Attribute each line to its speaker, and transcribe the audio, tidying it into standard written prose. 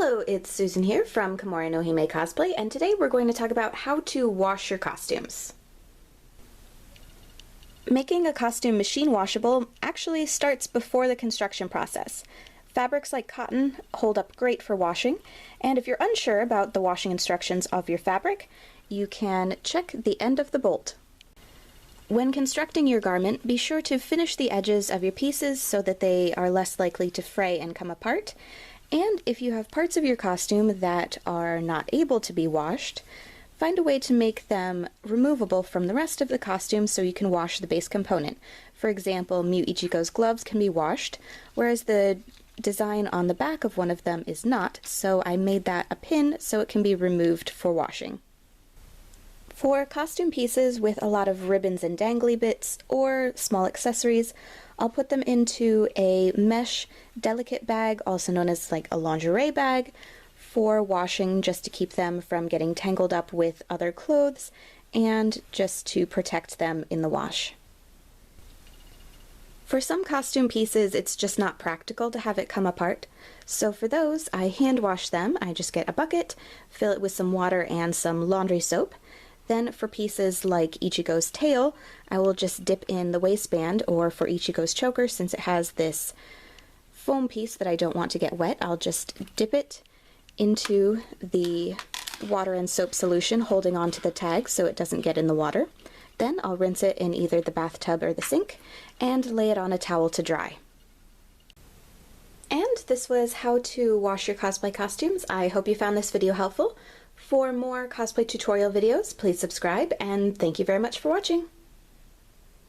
Speaker 1: Hello, it's Susan here from Komori no Hime Cosplay, and today we're going to talk about how to wash your costumes. Making a costume machine washable actually starts before the construction process. Fabrics like cotton hold up great for washing, and if you're unsure about the washing instructions of your fabric, you can check the end of the bolt. When constructing your garment, be sure to finish the edges of your pieces so that they are less likely to fray and come apart. And if you have parts of your costume that are not able to be washed, find a way to make them removable from the rest of the costume so you can wash the base component. For example, Miu Ichigo's gloves can be washed, whereas the design on the back of one of them is not, so I made that a pin so it can be removed for washing. For costume pieces with a lot of ribbons and dangly bits, or small accessories, I'll put them into a mesh delicate bag, also known as like a lingerie bag, for washing, just to keep them from getting tangled up with other clothes and just to protect them in the wash. For some costume pieces, it's just not practical to have it come apart, so for those, I hand wash them. I just get a bucket, fill it with some water and some laundry soap. Then for pieces like Ichigo's tail, I will just dip in the waistband, or for Ichigo's choker, since it has this foam piece that I don't want to get wet, I'll just dip it into the water and soap solution, holding onto the tag so it doesn't get in the water. Then I'll rinse it in either the bathtub or the sink, and lay it on a towel to dry. And this was how to wash your cosplay costumes. I hope you found this video helpful. For more cosplay tutorial videos, please subscribe, and thank you very much for watching!